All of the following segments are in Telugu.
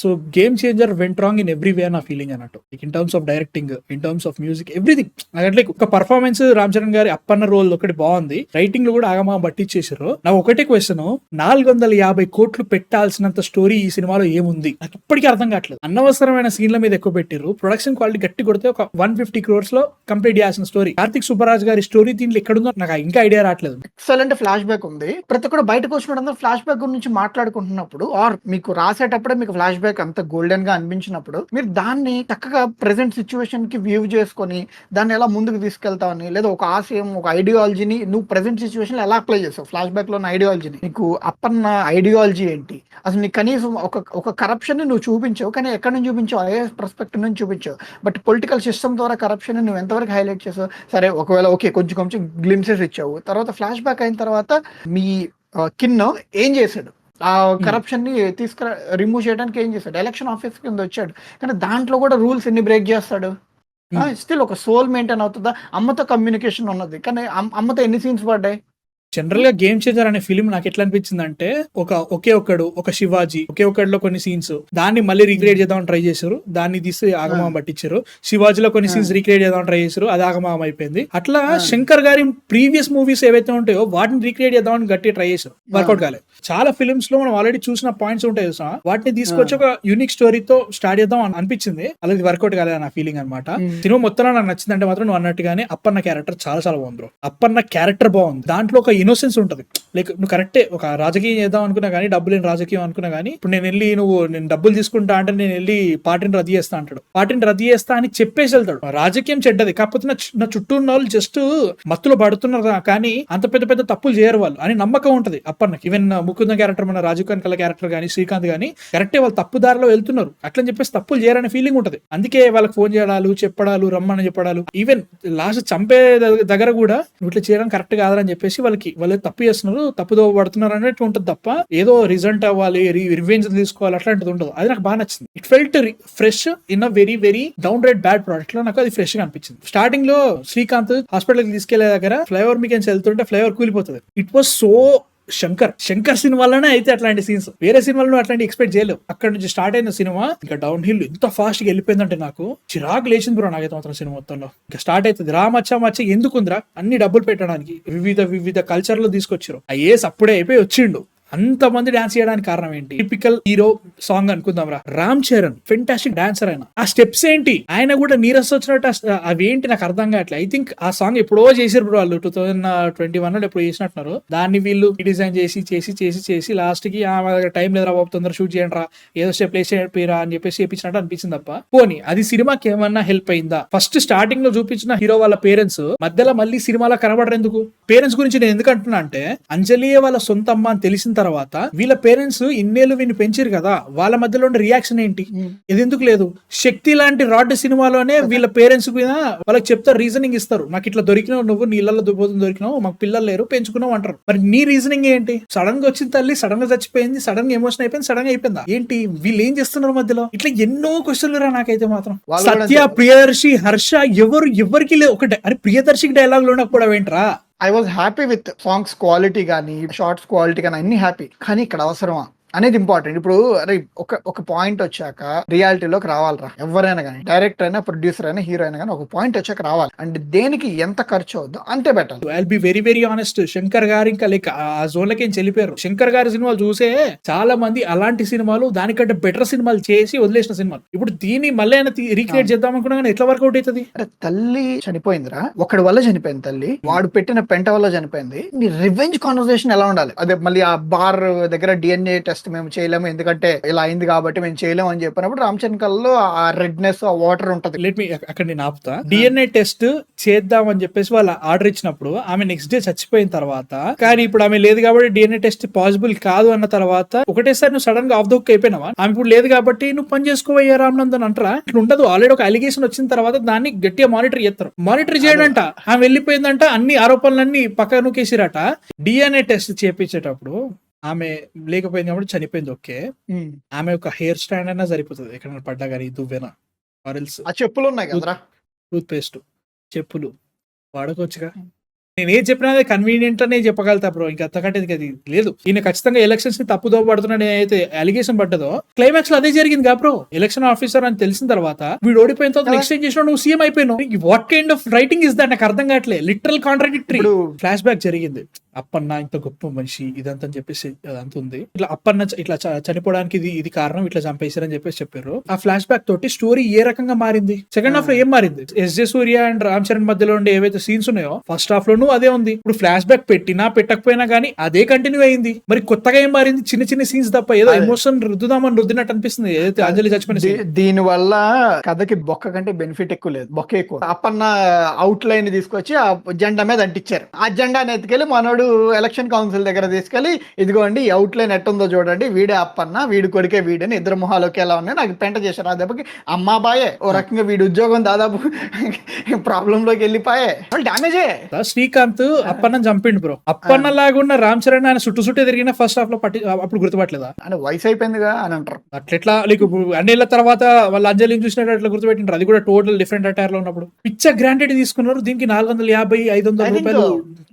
So game changer went wrong in every way నా ఫీలింగ్ అన్నట్టు. In terms of directing, in terms of music, everything. అంటే ఒక పర్ఫార్మెన్స్ రామ్ చరణ్ గారి అప్పన్న రోల్ ఒకటి బాగుంది, రైటింగ్ లో కూడా ఆగమా పట్టించేసారు. నాకు ఒకటే క్వశ్చన్, 450 కోట్లు పెట్టాల్సినంత స్టోరీ ఈ సినిమాలో ఏముంది నాకు ఇప్పటికీ అర్థం కావట్లేదు. అనవసరమైన సీన్ల మీద ఎక్కువ పెట్టారు. ప్రొడక్షన్ క్వాలిటీ గట్టి కొడితే ఒక 150 crores లో కంప్లీట్ చేయాల్సిన స్టోరీ. కార్తిక్ సుబ్బరాజ్ గారి స్టోరీ దీంట్లో ఎక్కడుందో నాకు ఇంకా ఐడియా రావట్లేదు. ఎక్సలెంట్ ఫ్లాష్ బ్యాక్ ఉంది. ప్రతి ఒక్కరు బయటకు వచ్చినప్పుడు ఫ్లాష్ బ్యాక్ గురించి మాట్లాడుకుంటున్నప్పుడు, ఆర్ మీకు రాసేటప్పుడే మీకు ఫ్లాష్ బ్యాక్ అంత గోల్డెన్ గా అనిపించినప్పుడు, మీరు దాన్ని చక్కగా ప్రెసెంట్ సిచ్యువేషన్ కి వ్యూ చేసుకొని దాన్ని ఎలా ముందుకు తీసుకెళ్తావని, లేదా ఒక ఆశయం, ఒక ఐడియాలజీని నువ్వు ప్రెసెంట్ సిచ్యువేషన్ లో ఎలా అప్లై చేస్తావు, ఫ్లాష్ బ్యాక్ లో ఉన్న ఐడియాలజీని, నీకు అప్పన్న ఐడియాలజీ ఏంటి, అసలు నీకు కనీసం ఒక కరప్షన్ ని నువ్వు చూపించావు, కానీ ఎక్కడి నుంచి చూపించావు, ఐఏఎస్ పర్స్పెక్టివ్ నుంచి చూపించావు. బట్ పొలిటికల్ సిస్టమ్ ద్వారా కరప్షన్ నువ్వు ఎంతవరకు హైలైట్ చేసావు. సరే ఒకవేళ ఓకే కొంచెం కొంచెం గ్లిమ్సెస్ ఇచ్చావు, తర్వాత ఫ్లాష్ బ్యాక్ అయిన తర్వాత మీ కిన్ ఏం చేశాడు, ఆ కరప్షన్ ని రిమూవ్ చేయడానికి ఏం చేశాడు, ఎలక్షన్ ఆఫీస్ కింద వచ్చాడు, కానీ దాంట్లో కూడా రూల్స్ ఎన్ని బ్రేక్ చేస్తాడు. స్టిల్ ఒక సోల్ మెయింటైన్ అవుతుందా. అమ్మతో కమ్యూనికేషన్ ఉన్నది, కానీ అమ్మతో ఎన్ని సీన్స్ పడ్డాయి. జనరల్ గా గేమ్ చేంజర్ అనే ఫిల్మ్ నాకు ఎట్లా అనిపించింది అంటే, ఒక శివాజీ ఒకే ఒక్కడిలో కొన్ని సీన్స్ దాన్ని మళ్ళీ రీక్రియేట్ చేద్దామని ట్రై చేశారు, దాన్ని తీసి ఆగమం పట్టించారు. శివాజీలో కొన్ని సీన్స్ రీక్రియేట్ చేద్దామని ట్రై చేశారు, అది ఆగమం అయిపోయింది. అట్లా శంకర్ గారి ప్రీవియస్ మూవీస్ ఏవైతే ఉంటాయో వాటిని రీక్రియేట్ చేద్దామని గట్టి ట్రై చేశారు, వర్కౌట్ కాలేదు. చాలా ఫిల్మ్స్ లో మనం ఆల్రెడీ చూసిన పాయింట్స్ ఉంటాయి చూసా, వాటిని తీసుకొచ్చి ఒక యూనిక్ స్టోరీతో స్టార్ట్ చేద్దాం అని అనిపించింది. అలాగే వర్కౌట్ కాలేదు నా ఫీలింగ్ అనమాట. సినిమా మొత్తంలో నాకు నచ్చింది అంటే మాత్రం నువ్వు అన్నట్టుగానే అప్పన్న క్యారెక్టర్ చాలా చాలా బాగుంది. అప్పన్న క్యారెక్టర్ బాగుంది, దాంట్లో ఒక ఇన్నోసెన్స్ ఉంటది. లైక్ నువ్వు కరెక్టే ఒక రాజకీయం చేద్దాం అనుకున్నా కానీ, డబ్బులు లేని రాజకీయం అనుకున్నా కానీ, ఇప్పుడు నేను డబ్బులు తీసుకుంటా అంటే నేను వెళ్ళి పార్టీని రద్దు చేస్తా అంటాడు. పార్టీని రద్దు చేస్తా అని చెప్పేసి వెళ్తాడు. రాజకీయం చెడ్డది, కాకపోతే నా చుట్టూ ఉన్న వాళ్ళు జస్ట్ మత్తులో పడుతున్నారు కానీ అంత పెద్ద పెద్ద తప్పులు చేయరు వాళ్ళు అని నమ్మకం ఉంటది అప్పన్నకి. ఈవెన్ ముకుందం క్యారెక్టర్, మన రాజీవ్ కనకల క్యారెక్టర్ కానీ, శ్రీకాంత్ కానీ కరెక్టే, వాళ్ళు తప్పు దారిలో వెళ్తున్నారు అట్లని చెప్పేసి తప్పులు చేయరనే ఫీలింగ్ ఉంటది. అందుకే వాళ్ళకి ఫోన్ చేయడాలు, చెప్పడాలు, రమ్మని చెప్పడాలు, ఈవెన్ లాస్ట్ చంపే దగ్గర కూడా నువ్వు ఇట్లా చేయడం కరెక్ట్ కాదని చెప్పేసి వాళ్ళు తప్పు చేస్తున్నారు, తప్పుదో పడుతున్నారు అన్నట్టు ఉంటుంది తప్ప ఏదో రిజల్ట్ అవ్వాలి, రివెంజ్ తీసుకోవాలి అట్లాంటిది ఉండదు. అది నాకు బాగా నచ్చింది. It felt fresh in a very very down rate bad product లో నాకు అది ఫ్రెష్ గా అనిపించింది. స్టార్టింగ్ లో శ్రీకాంత్ హాస్పిటల్ కి తీసుకెళ్లే దగ్గర ఫ్లైఓవర్ మీకు వెళ్తుంటే ఫ్లైఓవర్ కూలిపోతుంది. ఇట్ వాస్ సో శంకర్ సినిమాలోనే అయితే అట్లాంటి సీన్స్ వేరే సినిమాలో అట్లాంటి ఎక్స్పెక్ట్ చేయలేవు. అక్కడ నుంచి స్టార్ట్ అయిన సినిమా ఇంకా డౌన్ హిల్ ఎంత ఫాస్ట్ గా వెళ్ళిపోయిందంటే నాకు చిరాకు లేచింది బ్రో. నాకైతే మాత్రం సినిమా మొత్తంలో ఇంకా స్టార్ట్ అవుతుంది మచ్చ ఎందుకుందిరా, అన్ని డబ్బులు పెట్టడానికి వివిధ కల్చర్ లో తీసుకొచ్చారు. ఐఏఎస్ అప్పుడే అయిపోయి వచ్చిండు, అంతమంది డాన్స్ చేయడానికి కారణం ఏంటి? టిపికల్ హీరో సాంగ్ అనుకుందాం రా, రామ్ చరణ్ ఫెంటాస్టిక్ డాన్సర్ ఆయన. ఆ స్టెప్స్ ఏంటి, ఆయన కూడా నీరస్ వచ్చినట్టు అవేంటి నాకు అర్థం కావట్లేదు. ఐ థింక్ ఆ సాంగ్ ఎప్పుడో చేసారు బ్రో వాళ్ళు, 2021 లో ఎప్పుడు చేసినట్టున్నారు. దాన్ని వీళ్ళు డిజైన్ చేసి లాస్ట్ కి టైం లేదురా బాబు తొందర షూట్ చేయండి రా, ఏదో స్టెప్ వేసేరా అని చెప్పేసి చేపించినట్టు అనిపించింది తప్ప పోనీ అది సినిమాకి ఏమన్నా హెల్ప్ అయిందా? ఫస్ట్ స్టార్టింగ్ లో చూపించిన హీరో వాళ్ళ పేరెంట్స్ మధ్యలో మళ్ళీ సినిమాలో కనబడరు ఎందుకు? పేరెంట్స్ గురించి నేను ఎందుకు అంటున్నా అంటే, అంజలియే వాళ్ళ సొంత అమ్మ అని తెలిసిన తర్వాత వీళ్ళ పేరెంట్స్ ఇన్నేళ్ళు వీళ్ళు పెంచారు కదా, వాళ్ళ మధ్యలో ఉండే రియాక్షన్ ఏంటి? ఇది ఎందుకు లేదు? శక్తి లాంటి రాడ్ సినిమాలోనే వీళ్ళ పేరెంట్స్ మీద వాళ్ళకి చెప్తారు, రీజనింగ్ ఇస్తారు, నాకు ఇట్లా దొరికినావు, నువ్వు నీళ్ళలో దొరికినావు, మాకు పిల్లలు లేరు పెంచుకున్నావు అంటారు. మరి నీ రీజనింగ్ ఏంటి? సడన్ గా వచ్చిన తల్లి సడన్ గా చచ్చిపోయింది, సడన్ గా ఎమోషన్ అయిపోయింది, సడన్ గా అయిపోయిందా ఏంటి? వీళ్ళు ఏం చేస్తున్నారు మధ్యలో? ఇట్లా ఎన్నో క్వశ్చన్లు రా నాకైతే మాత్రం. సత్య, ప్రియదర్శి, హర్ష ఎవరికి లేదు ఒకటే. అరే ప్రియదర్శికి డైలాగ్ లో కూడా ఏంట్రా? I was happy with songs quality కానీ, షార్ట్స్ క్వాలిటీ కానీ, అన్ని హ్యాపీ. కానీ ఇక్కడ అవసరమా అనేది ఇంపార్టెంట్. ఇప్పుడు అరే ఒక పాయింట్ వచ్చాక రియాలిటీలోకి రావాలరా, ఎవరైనా కానీ, డైరెక్టర్ అయినా, ప్రొడ్యూసర్ అయినా, హీరో అయినా కానీ ఒక పాయింట్ వచ్చాక రావాలి. అండ్ దేనికి ఎంత ఖర్చు అవుద్దో అంతే better. I'll be very very honest, Shankar గారు ఇంకా లైక్ ఆ జోన్ లకి చెల్లిపోయారు. శంకర్ గారి సినిమాలు చూసే చాలా మంది అలాంటి సినిమాలు, దానికంటే బెటర్ సినిమాలు చేసి వదిలేసిన సినిమాలు. ఇప్పుడు దీన్ని మళ్ళీ రీక్రియేట్ చేద్దాం అనుకున్నా కానీ ఎట్లా వర్కౌట్ అవుతుంది? అరే తల్లి చనిపోయిందిరా, ఒకడి వల్ల చనిపోయింది తల్లి, వాడు పెట్టిన పెంట వల్ల చనిపోయింది. నీ రివెంజ్ కాన్వర్సేషన్ ఎలా ఉండాలి? అదే మళ్ళీ ఆ బార్ దగ్గర డిఎన్ఏ టెస్ట్ మేము చేయలేము ఎందుకంటే ఇలా అయింది కాబట్టి మేము చేయలేము అని చెప్పినప్పుడు రామ్ చరణ్ కల్లో ఆ రెడ్నెస్, ఆ వాటర్ ఉంటది. లెట్ మీ అక్కడ నేను ఆపుతా. డిఎన్ఏ టెస్ట్ చేద్దాం అని చెప్పేసి వాళ్ళు ఆర్డర్ ఇచ్చినప్పుడు ఆమె నెక్స్ట్ డే చచ్చిపోయిన తర్వాత, కానీ ఇప్పుడు ఆమె లేదు కాబట్టి డిఎన్ఏ టెస్ట్ పాసిబుల్ కాదు అన్న తర్వాత ఒకటేసారి నువ్వు సడన్ గా ఆఫ్ ద హుక్ అయిపోయినావా? ఆమె ఇప్పుడు లేదు కాబట్టి నువ్వు పని చేసుకోవయ్యా రామ్నందన్ అంటారా? ఇట్లా ఉండదు. ఆల్రెడీ ఒక అలిగేషన్ వచ్చిన తర్వాత దాన్ని గట్టిగా మానిటర్ చేస్తారు. మానిటర్ చేయడంట ఆమె వెళ్ళిపోయిందంట, అన్ని ఆరోపణలన్నీ పక్క నూకేసిరట. డిఎన్ఏ టెస్ట్ చేపించేటప్పుడు ఆమె లేకపోయింది కాబట్టి చనిపోయింది, ఓకే. ఆమె ఒక హెయిర్ స్టాండ్ అయినా సరిపోతుంది, ఎక్కడ పడ్డా కానీ దువ్వెన, ఆ చెప్పులు ఉన్నాయి కదరా, టూత్ పేస్ట్, చెప్పులు వాడుకోవచ్చుగా. నేను ఏది చెప్పినా కన్వీనియంట్ అనే చెప్పగలుగుతా బ్రో, ఇంకా అంతకంటే ఇది అది లేదు. ఈయన ఖచ్చితంగా ఎలక్షన్స్ ని తప్పుదో పడుతున్నాడు అయితే అలిగేషన్ పడ్డదో క్లైమాక్స్ లో అదే జరిగింది కా బ్రో. ఎలక్షన్ ఆఫీసర్ అని తెలిసిన తర్వాత వీడు ఓడిపోయిన తర్వాత నెక్స్ట్ ఏం చేసినా నువ్వు సీఎం అయిపోయినావు. What kind of writing is that నాకు అర్థం కావట్లేదు. Literal contradictory. ఫ్లాష్ బ్యాక్ జరిగింది, అప్పన్న ఇంత గొప్ప మనిషి ఇదంతా అని చెప్పేసి అదంతా ఉంది. ఇట్లా అప్పన్న ఇట్లా చనిపోవడానికి ఇది కారణం, ఇట్లా చంపేశారని చెప్పేసి చెప్పారు. ఆ ఫ్లాష్ బ్యాక్ తోటి స్టోరీ ఏ రకంగా మారింది, సెకండ్ హాఫ్ లో ఏం మారింది? SJ Surya and Ram Charan మధ్యలో ఉండే ఏవైతే సీన్స్ ఉన్నాయో ఫస్ట్ హాఫ్ లోనూ అదే ఉంది. ఇప్పుడు ఫ్లాష్ బ్యాక్ పెట్టినా పెట్టకపోయినా గానీ అదే కంటిన్యూ అయింది. మరి కొత్తగా ఏం మారింది? చిన్న చిన్న సీన్స్ తప్ప ఏదో ఎమోషన్ రుద్దుదామని రుద్దినట్టు అనిపిస్తుంది ఏదైతే అంజలి చచ్చిపోయిన scene. దీని వల్ల కథకి బొక్క కంటే బెనిఫిట్ ఎక్కువ లేదు, బొక్క ఎక్కువ. అప్పన్న అవుట్ లైన్ తీసుకొచ్చి ఆ జెండా మీద అంటించారు. ఆ జెండాని ఎత్తుకెళ్ళి మనోడు ఎలక్షన్ కౌన్సిల్ దగ్గర తీసుకెళ్లి ఇదిగోండి ఈ అవుట్ లైన్ ఎట్టుందో చూడండి, వీడే అప్పన్న, వీడి కొడుకే వీడని ఇద్దరు మొహాలోకి ఎలా ఉన్నాయి నాకు పెంట చేశారు. ఆ దెబ్బకి అమ్మా బాయే ఓ రకంగా వీడి ఉద్యోగం దాదాపు ప్రాబ్లం లోకి వెళ్ళిపోయే, డ్యామేజే. శ్రీకాంత్ అప్పన్న చంపిండు బ్రో. అప్పన్న లాగున్న రామ్ చరణ్ ఆయన చుట్టూ తిరిగిన ఫస్ట్ హాఫ్ లో అప్పుడు గుర్తుపట్టలేదా? అంటే వయసు అయిపోయిందిగా అని అంటారు. అట్లా లైక్ అన్నేళ్ల తర్వాత వాళ్ళ అంజలిని చూసినట్టు అట్లా గుర్తుపెట్టినారు. అది కూడా టోటల్ డిఫరెంట్ అటైర్ లో ఉన్నప్పుడు పిచ్చ గ్రాంటెడ్ తీసుకున్నారు. దీనికి 450-500 రూపాయలు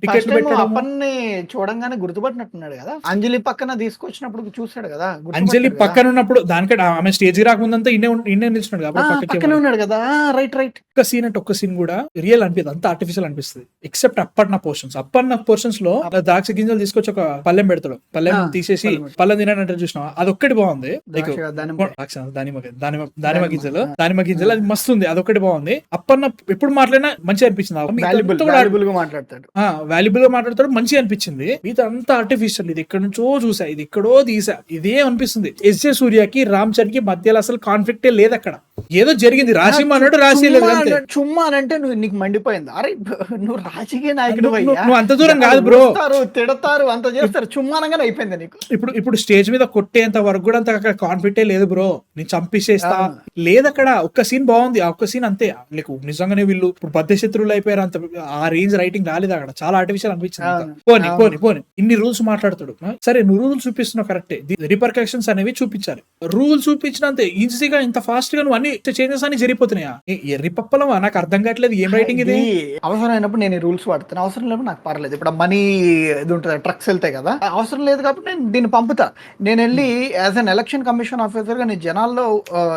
టికెట్ పెట్టడం. అప్పన్ని చూడంగానే గుర్తుపట్టినట్టున్నాడు కదా. అంజలి పక్కన తీసుకొచ్చినప్పుడు చూసాడు కదా. అంజలి పక్కన ఉన్నప్పుడు దానికంటే ఆమె స్టేజ్ రాకముందంతా ఇన్నే నిల్చున్నాడు కాబట్టి పక్కనే ఉన్నాడు కదా. రైట్ ఒక్క సీన్ అంటే ఒక్క సీన్ కూడా రియల్ అనిపిస్తుంది, అంత ఆర్టిఫిషియల్ అనిపిస్తుంది. ఎక్సెప్ట్ అప్పన్న పోర్షన్స్ లో ద్రాక్ష గింజలు తీసుకొచ్చి ఒక పల్లెం పెడతాడు. పల్లెం తీసేసి పల్లెం తినడంటే చూసినా అదొక్కటి బాగుంది. లైక్ దానిమ్మ గింజలు అది మస్తు ఉంది, అదొక్కటి బాగుంది. అప్పన్న ఎప్పుడు మాట్లాడినా మంచిగా అనిపించింది. వాల్యుబుల్ గా మాట్లాడతాడు, మంచిగా అనిపించింది. మిగతా అంతా ఆర్టిఫిషియల్. ఇది ఎక్కడి నుంచో చూసా, ఇది ఎక్కడో తీసా, ఇదే అనిపిస్తుంది. ఎస్జే సూర్యకి రామ్ చరణ్ కి మధ్యలో అసలు కాన్ఫ్లిక్టే లేదు. అక్కడ ఏదో జరిగింది, రాసి అన్నాడు రాసి చుమ్మా అంటే నువ్వు నీకు మండిపోయింది. అరే నువ్వు రాజకీయ నాయకుడు, నువ్వు అంత దూరం కాదు బ్రో. తిడతారు అంత చేస్తారు, చుమ్మానంగానే అయిపోయింది నీకు. ఇప్పుడు స్టేజ్ మీద కొట్టేంత వరకు కూడా అంత అక్కడ కాన్ఫ్లిక్టే లేదు బ్రో. నేను చంపేసేస్తా లేదు అక్కడ. ఒక్క సీన్ బాగుంది, ఆ ఒక్క సీన్ అంతే. లేకు నిజంగానే వీళ్ళు ఇప్పుడు బద్ద శత్రువులు అయిపోయారు, అంత ఆ రేంజ్ రైటింగ్ రాలేదు అక్కడ. చాలా ఆర్టిఫిషియల్ అనిపించింది. పోని ఇన్ని రూల్స్ మాట్లాడుతాడు సరే, నువ్వు రూల్స్ చూపిస్తున్నావు కరెక్టే, రిపర్కషన్స్ అనేవి చూపించాలి. రూల్స్ చూపించినంతే ఈజీగా ఇంత ఫాస్ట్ గా నువ్వు అన్ని చేంజెస్ అని జరిగిపోతున్నాయా? ఎర్రి పప్పలమా? నాకు అర్థం కావట్లేదు ఏం రైటింగ్ ఇది. అవసరమైనప్పుడు నేను రూల్స్ వాడుతాను, అవసరం లేనప్పుడు నాకు పర్లేదు. ఇప్పుడు మనీ ఇది ఉంటుంది, ట్రక్స్ వెళ్తాయి కదా, అవసరం లేదు కాబట్టి నేను దీన్ని పంపుతా. నేను వెళ్ళి as an election commission officer గా నేను జనాల్లో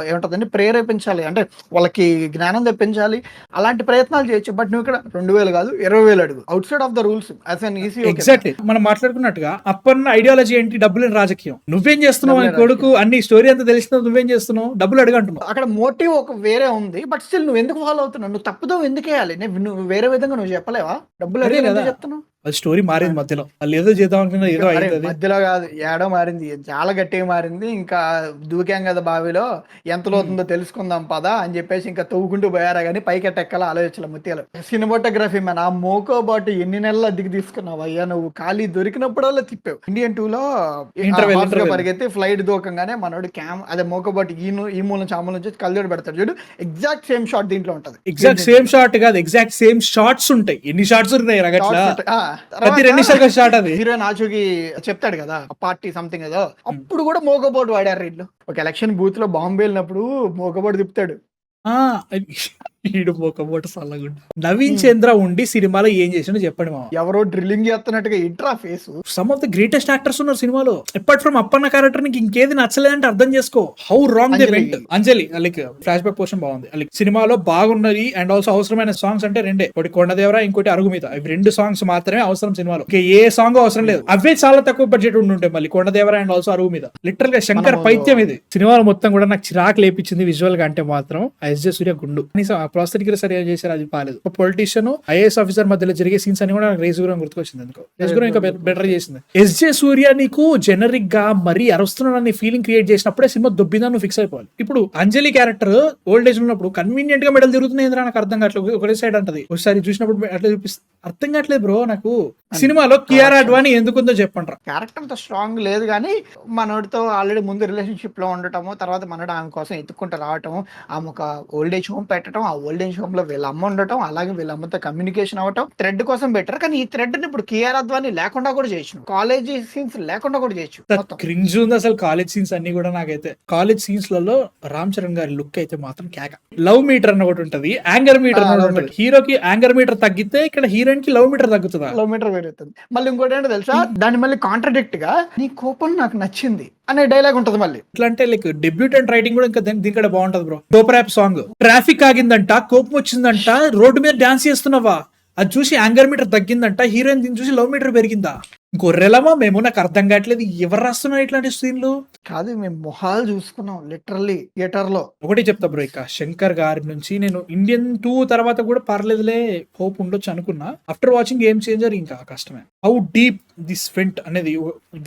ఏముంటదండి ప్రేరేపించాలి, అంటే వాళ్ళకి జ్ఞానం తెప్పించాలి, అలాంటి ప్రయత్నాలు చేయొచ్చు. బట్ నువ్వు ఇక్కడ 2000 కాదు 20,000 అడుగు, out side of the rules as an EC. Exactly మనం మాట్లాడుకున్నట్టుగా అప్పన్న ఐడియాలజీ ఏంటి? డబ్బులు రాజకీయం. నువ్వేం చేస్తున్నావు అని కొడుకు అన్ని స్టోరీ అంతా తెలిసిన నువ్వేం చేస్తున్నావు? డబ్బులు అడగంటున్నావు. అక్కడ మోటివ్ ఒక వేరే ఉంది, బట్ స్టిల్ నువ్వు ఎందుకు ఫాలో అవుతున్నావు? నువ్వు తప్పుదో ఎందుకు వేయాలి? నువ్వు వేరే విధంగా నువ్వు చెప్పలేవా? డబ్బులు అడిగే చెప్తున్నావు. అది స్టోరీ మారింది మధ్యలో, వాళ్ళు ఏదో చేద్దాం అనుకున్నా ఏదో అయింది. మధ్యలో కాదు, ఏడో మారింది, చాలా గట్టిగా మారింది. ఇంకా దూకాం కదా బావిలో, ఎంత లోతుందో తెలుసుకుందాం పదా అని చెప్పేసి ఇంకా తవ్వుకుంటూ పోయారా కానీ పైకి ఎట్టెక్కాల ఆలోచించాల ముత్యాలు. సినిమాటోగ్రఫీ మన ఆ మోకో బాటు ఎన్ని నెలలు అద్దెకి తీసుకున్నావు అయ్యా నువ్వు? ఖాళీ దొరికినప్పుడల్లా తిప్పావు. ఇండియన్ 2లో పరిగెత్తి ఫ్లైట్ దూకంగానే మనోడు అదే మోకో బాటు ఈ మూల నుంచి ఆ మూల నుంచి కళ్ళజోడు పెడతాడు చూడు, ఎగ్జాక్ట్ సేమ్ షాట్ దీంట్లో ఉంటది. ఎగ్జాక్ట్ సేమ్ షాట్ కాదు, ఎగ్జాక్ట్ సేమ్ షాట్స్ ఉంటాయి. ఎన్ని షాట్స్ ఉన్నాయి రగట్లా? హీరోయిన్ ఆచూకి చెప్తాడు కదా పార్టీ సంథింగ్ ఏదో, అప్పుడు కూడా మోగబోర్డు వాడారు వీళ్ళు. ఒక ఎలక్షన్ బూత్ లో బాంబు వెళ్ళినప్పుడు మోగబోర్డు తిప్పుతాడు. నవీన్ చంద్ర ఉండి సినిమాలో ఏం చేసిండో చెప్పండి మా. ఎవరో డ్రిల్లింగ్ చేస్తున్నట్టుగా intra face. Some of the greatest actors ఉన్నారు సినిమాలో. అపార్ట్ ఫ్రమ్ అప్పన్న క్యారెక్టర్ నీకు ఇంకేది నచ్చలేదంటే అర్థం చేసుకో how wrong they went. Anjali like flash back portion బాగుంది, లైక్ సినిమాలో బాగున్నది. అండ్ ఆల్సో అవసరమైన సాంగ్స్ అంటే రెండే, ఒకటి కొండదేవరా, ఇంకోటి అరుగు మీద. ఇవి 2 సాంగ్స్ మాత్రమే అవసరం సినిమాలో, ఏ సాంగ్ అవసరం లేదు. అవే చాలా తక్కువ బడ్జెట్ ఉంటుంటాయి. మళ్ళీ కొండదేవరా అండ్ ఆల్సో అరుగు మీద లిటరల్ గా శంకర్ పైత్యం ఇది. సినిమాలో మొత్తం కూడా నాకు చిరాకు లేపించింది విజువల్ గా అంటే మాత్రం ఎస్జే సూర్య గుండు. ప్రాస్థెటిక్ సరిగా చేశారు, అది పాలేదు. ఒక పొలిటీషియన్ ఐఏఎస్ ఆఫీసర్ మధ్యలో జరిగే సీన్స్ అని కూడా నాకు రేసుగురం గుర్తుకొచ్చింది. అనుకో రేసుగురం ఇంకా బెటర్ చేసింది. ఎస్జే సూర్య నీకు జనరిక్ గా మరీ అరుస్తున్నాడని ఫీలింగ్ క్రియేట్ చేసినప్పుడే సినిమా దొబ్బిందా నువ్వు ఫిక్స్ అయిపోవాలి. ఇప్పుడు అంజలి క్యారెక్టర్ ఓల్డ్ ఏజ్ ఉన్నప్పుడు కన్వీనియంట్ గా మెడల్ తిరుగుతున్నాయి నాకు అర్థం కావట్లేదు. ఒకటే సైడ్ అంటది, ఒకసారి చూసినప్పుడు అట్లా చూపిస్తుంది, అర్థం కావట్లేదు బ్రో నాకు. సినిమాలో కియారా అడ్వాణి ఎందుకుందో చెప్పండి. క్యారెక్టర్ అంత స్ట్రాంగ్ లేదు కానీ మనోడితో ఆల్రెడీ ముందు రిలేషన్షిప్ లో ఉండటము, తర్వాత మనోడు ఆమె కోసం ఎత్తుకుంటూ రావటం, ఆమె ఒక ఓల్డ్ ఏజ్ హోమ్ పెట్టడం, ఆ ఓల్డ్ ఏజ్ హోమ్ లో వీళ్ళ అమ్మ ఉండటం, అలాగే వీళ్ళ అమ్మతో కమ్యూనికేషన్ అవ్వటం థ్రెడ్ కోసం బెటర్. కానీ ఈ థ్రెడ్ ని ఇప్పుడు కియారా అద్వానీ లేకుండా కూడా చేయొచ్చు, కాలేజీ సీన్స్ లేకుండా కూడా చేయొచ్చు మొత్తం. క్రింజ్ ఉంది అసలు కాలేజ్ సీన్స్ అన్ని కూడా. నాకైతే కాలేజ్ సీన్స్ లలో రామ్ చరణ్ గారి లుక్ అయితే మాత్రం కేక. లవ్ మీటర్ అని ఒకటి ఉంటది, యాంగర్ మీటర్ అని ఒకటి ఉంటది. హీరోకి యాంగర్ మీటర్ తగ్గితే ఇక్కడ హీరోయిన్ కి లవ్ మీటర్ తగ్గుతుందా? లవ్ మీటర్ పెరుగుతుంది. మళ్ళీ ఇంకోటి ఏంటో తెలుసా, దాన్ని మళ్ళీ కాంట్రడిక్ట్ గా నీ కోపం నాకు నచ్చింది అనే డైలాగ్ ఉంటది మళ్ళీ. ఎట్లా అంటే లైక్ డెబ్యూటెంట్ రైటింగ్ కూడా ఇంకా దీనికంటే బాగుంటది bro. Super app song, traffic ఆగిందంట, కోపం వచ్చిందంట, రోడ్డు మీద డాన్స్ చేస్తున్నావా, అది చూసి యాంగర్ మీటర్ తగ్గిందంట, హీరోయిన్ దీన్ని చూసి లవ్ మీటర్ పెరిగిందా? గొర్రెలమా మేము, నాకు అర్థం కావట్లేదు ఎవరు రాస్తున్నారు ఇట్లాంటి సీన్లు. కాదు, మేము మొహాలు చూసుకున్నాం లిటరల్లీ థియేటర్ లో. ఒకటి చెప్తా బ్రో, ఇక శంకర్ గారి నుంచి నేను ఇండియన్ 2 తర్వాత కూడా పర్లేదులే హోప్ ఉండొచ్చు అనుకున్నా. ఆఫ్టర్ వాచింగ్ గేమ్ చేంజర్ ఇంకా కష్టమే. హౌ డీప్ దిస్ ఫెంట్ అనేది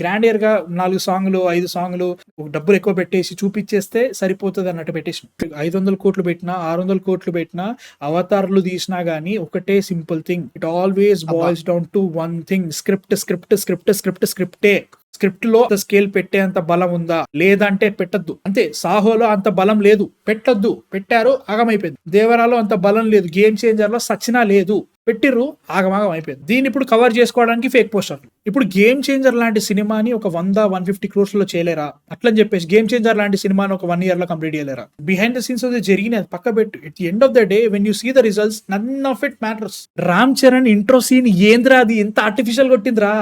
గ్రాండ్ ఇయర్ గా 4 సాంగ్లు 5 సాంగ్లు డబ్బులు ఎక్కువ పెట్టేసి చూపించేస్తే సరిపోతుంది అన్నట్టు పెట్టేసి 500 కోట్లు పెట్టినా 600 కోట్లు పెట్టినా అవతార్లు తీసినా గానీ ఒకటే simple thing, it always boils down to one thing, script script script script స్క్రిప్టే. స్క్రిప్ట్ లో స్కేల్ పెట్టేంత బలం ఉందా లేదంటే పెట్టద్దు అంతే. సాహోలో అంత బలం లేదు, పెట్టద్దు, పెట్టారు ఆగమైపోయింది. దేవరాలో అంత బలం లేదు, గేమ్ చేంజర్ లో సచ్చినా లేదు, పెట్టిర్రు ఆగమాగం అయిపోయింది. దీన్ని ఇప్పుడు కవర్ చేసుకోవడానికి ఫేక్ పోస్టర్లు. ఇప్పుడు గేమ్ చేంజర్ లాంటి సినిమాని ఒక 100-150 crores లో చేయలేరా? అట్లని చెప్పేసి గేమ్ చేంజర్ లాంటి సినిమాని ఒక 1 year లో కంప్లీట్ చేయలేరా? బిహైండ్ ద సీన్స్ జరిగినది పక్క పెట్టు. At the end of the day when you see the results none of it matters. Ram Charan intro scene ఏంద్రా, అది ఎంత ఆర్టిఫిషియల్ కొట్టిందిరా.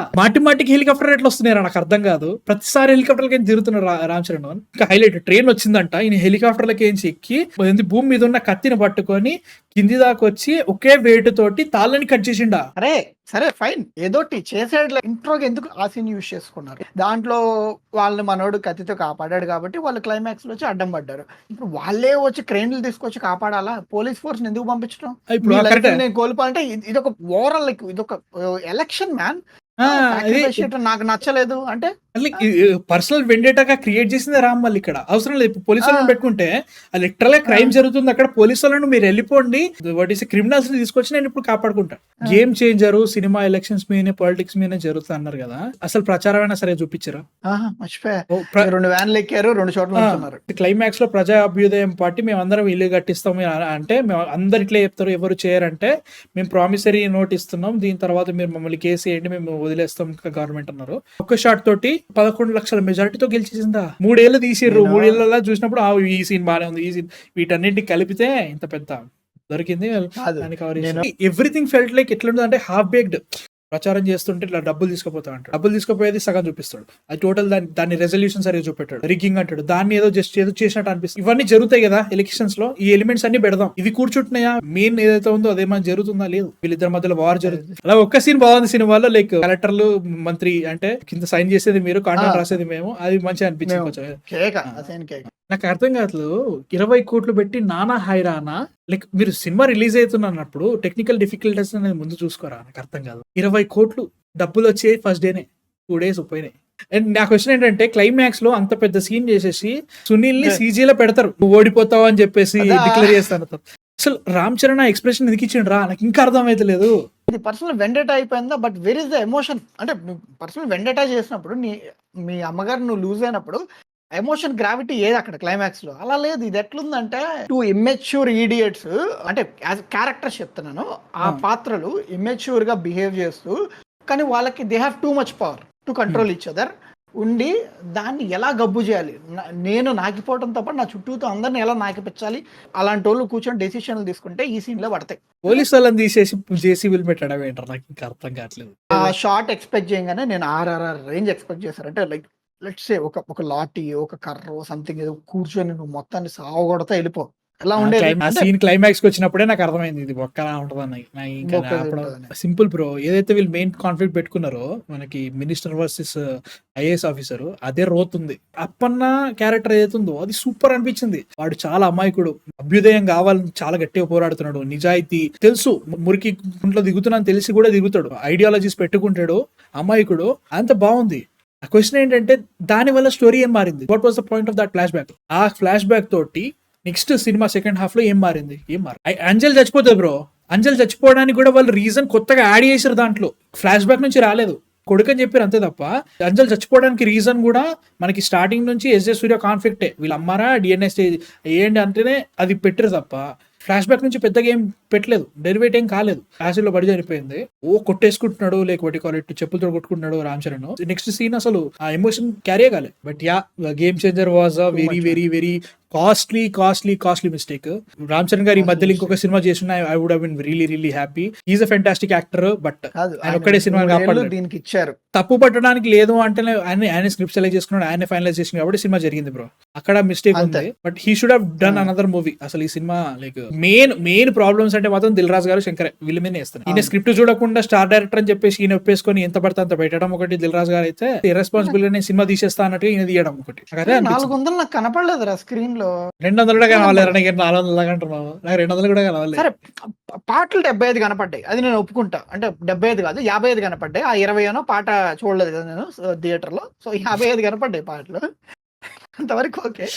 మాటికి హెలికాప్టర్ ఎట్లా వస్తున్నారా నాకు అర్థం కాదు. ప్రతిసారి హెలికాప్టర్లకి తిరుగుతున్నారు రామ్ చరణ్. ఇంకా హైలైట్ ట్రైన్ వచ్చిందంట, ఈయన హెలికాప్టర్లకి ఏం ఎక్కి భూమి మీద ఉన్న కత్తిని పట్టుకొని కింది దాకా వచ్చి ఒకే వేటు తోటి తాళ్ళని కట్ చేసిండా. అరే సరే ఫైన్, ఏదోటి చేసేట్లా ఇంట్రోకి ఎందుకు ఆ సీన్ యూజ్ చేసుకున్నారు? దాంట్లో వాళ్ళని మనోడు కత్తితో కాపాడాడు కాబట్టి వాళ్ళు క్లైమాక్స్ లో వచ్చి అడ్డం పడ్డారు. ఇప్పుడు వాళ్ళే వచ్చి క్రెయిన్లు తీసుకొచ్చి కాపాడాలా? పోలీస్ ఫోర్స్ ఎందుకు పంపించడం? ఇప్పుడు నేను కోల్పోవాలంటే ఇది ఒక ఓవరాల్ లైక్ ఇది ఒక ఎలక్షన్ మ్యాన్. నాకు నచ్చలేదు అంటే పర్సనల్ వెండేటాగా క్రియేట్ చేసింది రామ్. మళ్ళీ ఇక్కడ అవసరం లేదు పోలీసు వాళ్ళని పెట్టుకుంటే, లిటరల్ గా క్రైమ్ జరుగుతుంది అక్కడ, పోలీసు వాళ్ళను మీరు వెళ్ళిపోండి, వాట్ ఈస్ క్రిమినల్స్ ని తీసుకొచ్చి నేను ఇప్పుడు కాపాడుకుంటాను. గేమ్ చేంజర్ సినిమా ఎలక్షన్స్ మీదనే పాలిటిక్స్ మీదనే జరుగుతుంది అన్నారు కదా, అసలు ప్రచారమైనా సరే చూపించారా? మర్చిపోయా, 2 వ్యాన్లు ఎక్కారు, 2 చోట్ల ఉన్నారు. క్లైమాక్స్ లో ప్రజా అభ్యుదయం పార్టీ మేము అందరం ఇల్లు కట్టిస్తాం అంటే మేము అందరు ఇట్లా చెప్తారు, ఎవరు చేయరంటే మేము ప్రామిసరీ నోట్ ఇస్తున్నాం, దీని తర్వాత మీరు మమ్మల్ని కేసు వేయండి, మేము వదిలేస్తాం గవర్నమెంట్ అన్నారు. ఒక్క షాట్ తోటి 11 లక్షల మెజారిటీతో గెలిచేసిందా. 3 ఏళ్ళు తీసిర్రు, 3 ఏళ్ళ చూసినప్పుడు ఈ సీన్ బానే ఉంది, ఈ సీన్ వీటన్నింటికి కలిపితే ఇంత పెద్ద దొరికింది. ఎవ్రీథింగ్ ఫెల్ట్ లైక్ ఎట్లుంటుంది అంటే హాఫ్ బేక్డ్. ప్రచారం చేస్తుంటే ఇట్లా డబ్బులు తీసుకుపోతా అంటాడు, డబ్బులు తీసుకుపోయేది సగం చూపిస్తాడు, అది టోటల్ దాన్ని రెజల్యూషన్ సరిగా చూపెట్టాడు, రిగ్గింగ్ అంటాడు, దాన్ని ఏదో చేసినట్టు అనిపిస్తుంది. ఇవన్నీ జరుగుతాయి కదా ఎలక్షన్స్ లో, ఈ ఎలిమెంట్స్ అన్ని పెడదాం, ఇవి కూర్చుంటున్నాయా, మెయిన్ ఏదైతే ఉందో అదేమైనా జరుగుతుందా లేదు, వీళ్ళిద్దరి మధ్యలో వార్ జరుగుతుంది. అలా ఒక్క సీన్ బాగుంది సినిమాలో, లైక్ కలెక్టర్లు మంత్రి అంటే కింద సైన్ చేసేది మీరు, కాంట్రాక్ట్ రాసేది మేము, అది మంచిగా అనిపించింది కొంచెం. నాకు అర్థం కాదు, 20 కోట్లు పెట్టి నానా హైరానా, లైక్ మీరు సినిమా రిలీజ్ అవుతున్నప్పుడు టెక్నికల్ డిఫికల్టీస్ అనేది ముందు చూసుకోరా, నాకు అర్థం కాదు. 20 కోట్లు డబ్బులు వచ్చాయి ఫస్ట్ డేనే, 2 days పోయినాయి. అండ్ నా క్వశ్చన్ ఏంటంటే, క్లైమాక్స్ లో అంత పెద్ద సీన్ చేసేసి సునీల్ ని సీజీలో పెడతారు, నువ్వు ఓడిపోతావు అని చెప్పేసి డిక్లేర్ చేస్తాను. అసలు రామ్ చరణ్ ఎక్స్ప్రెషన్ ఎందుకు ఇచ్చిండు రా, నాకు ఇంకా అర్థం అయితే లేదు. ఇది పర్సనల్ వెండేటా అయిపోయిందా, but where is the emotion? అంటే పర్సనల్ వెండేటా చేసినప్పుడు మీ అమ్మగారు నువ్వు లూజ్ అయినప్పుడు ఎమోషన్ గ్రావిటీ ఏది అక్కడ క్లైమాక్స్ లో? అలా లేదు. ఇది ఎట్లుందంటే 2 ఇమ్మెచ్యూర్ ఈడియట్స్, అంటే యాజ్ క్యారెక్టర్స్ చెప్తున్నాను, ఆ పాత్రలు ఇమ్మెచ్యూర్ గా బిహేవ్ చేస్తూ, కానీ వాళ్ళకి they have too much power to control each other ఉండి, దాన్ని ఎలా గబ్బు చేయాలి, నేను నాకిపోవడంతో పాటు నా చుట్టూతో అందరిని ఎలా నాకిపించాలి, అలాంటి వాళ్ళు కూర్చొని డెసిషన్లు తీసుకుంటే ఈ సీన్ లో పడతాయి. పోలీసు వాళ్ళని తీసేసి జేసీబీలు పెట్టడం ఏంటారు, నాకు ఇంకా అర్థం కావట్లేదు. ఆ షార్ట్ ఎక్స్పెక్ట్ చేయగానే నేను RRR రేంజ్ ఎక్స్పెక్ట్ చేశారంటే, లైక్ లెట్స్ సే ఒక లాఠీ, ఒక కర్ర, సంథింగ్ ఏదో కూర్చొని నువ్వు మొత్తాన్ని సావగొడతా వెళ్ళిపో, ఎలా ఉండేది. సీన్ క్లైమాక్స్ కి వచ్చినప్పుడే నాకు అర్థమైంది ఇది ఒక్కలా ఉంటదని. సింపుల్ బ్రో, ఏదైతే వీళ్ళు మెయిన్ కాన్ఫ్లిక్ట్ పెట్టుకున్నారో మనకి మినిస్టర్ వర్సెస్ IAS ఆఫీసర్, అదే రోత్ ఉంది. అప్పన్న క్యారెక్టర్ ఏదైతే ఉందో అది సూపర్ అనిపించింది. వాడు చాలా అమాయకుడు, అభ్యుదయం కావాలని చాలా గట్టిగా పోరాడుతున్నాడు, నిజాయితీ తెలుసు, మురికి గుంట్లో దిగుతున్నాను తెలిసి కూడా దిగుతాడు, ఐడియాలజీస్ పెట్టుకుంటాడు, అమాయకుడు, అంత బాగుంది. ఆ క్వశ్చన్ ఏంటంటే దాని వల్ల స్టోరీ ఏం మారింది? What was the point of that flash back? ఆ ఫ్లాష్ బ్యాక్ తోటి నెక్స్ట్ సినిమా సెకండ్ హాఫ్ లో ఏం మారింది? అంజల్ చచ్చిపోతుంది బ్రో. అంజల్ చచ్చిపోవడానికి కూడా వాళ్ళు రీజన్ కొత్తగా యాడ్ చేశారు, దాంట్లో ఫ్లాష్ బ్యాక్ నుంచి రాలేదు, కొడుకని చెప్పారు అంతే తప్ప. అంజల్ చచ్చిపోవడానికి రీజన్ కూడా మనకి స్టార్టింగ్ నుంచి ఎస్జే సూర్య కాన్ఫ్లిక్టే, వీళ్ళు అమ్మారా DNA వేయండి అంటేనే అది పెట్టారు తప్ప ఫ్లాష్ బ్యాక్ నుంచి పెద్దగా ఏం పెట్టలేదు, డెరివేట్ ఏం కాలేదు, యాసిడ్ లో పడి చనిపోయింది. ఓ కొట్టేసుకుంటున్నాడు, లేకపోతే కాలేట్ చెప్పులతో కొట్టుకుంటున్నాడు రామ్ చరణ్. నెక్స్ట్ సీన్ అసలు ఆ ఎమోషన్ క్యారీ కాలే. But ya, Game Changer was a very very very costly mistake. Ram Charan గారు ఈ మధ్యలో ఇంకొక సినిమా చేసిన I would have been really really happy. Is a fantastic actor, but కాదు, ఆయన ఒక్కడే సినిమా కాపాడలేదు. దీనికి ఇచ్చారు. తప్పు పట్టడానికి లేదు అంటే ఆయన స్క్రిప్ట్ సెలెక్ట్ చేసుకున్నాడు, ఆయన ఫైనలైజ్ చేసుకున్నాడు కాబట్టి సినిమా జరిగింది బ్రో. అక్కడ మిస్టేక్ ఉంది, but he should have done another movie. అసలు ఈ సినిమా లైక్ మెయిన్ ప్రాబ్లమ్స్ అంటే మాత్రం దిల్ రాజు గారు, శంకర్ వీళ్ళ మీదనే వేస్తారు. ఈయన స్క్రిప్ట్ చూడకుండా స్టార్ డైరెక్టర్ అని చెప్పేసి ఈయన ఒప్పేసుకొని ఎంత పడితే అంత పెట్టడం ఒకటి, దిల్ రాజు గారు అయితే ఇర్రెస్పాన్సిబుల్ గా సినిమా తీసేస్తా అన్నట్టు ఈయన తీయడం ఒకటి. 400 నాకు కనపడలేదు రా స్క్రీన్ లో. 200 కూడా కనవాలి, 400 అంటున్నావు, నాకు 200 కూడా కనవాలి. సరే, పాటలు 75 కనపడ్డాయి, అది నేను ఒప్పుకుంటా. అంటే 75 కాదు, 55 కనపడ్డాయి. ఆ 20 పాట చూడలేదు కదా నేను థియేటర్ లో. సో 55 కనపడ్డాయి పాటలు, అంతవరకు ఓకే.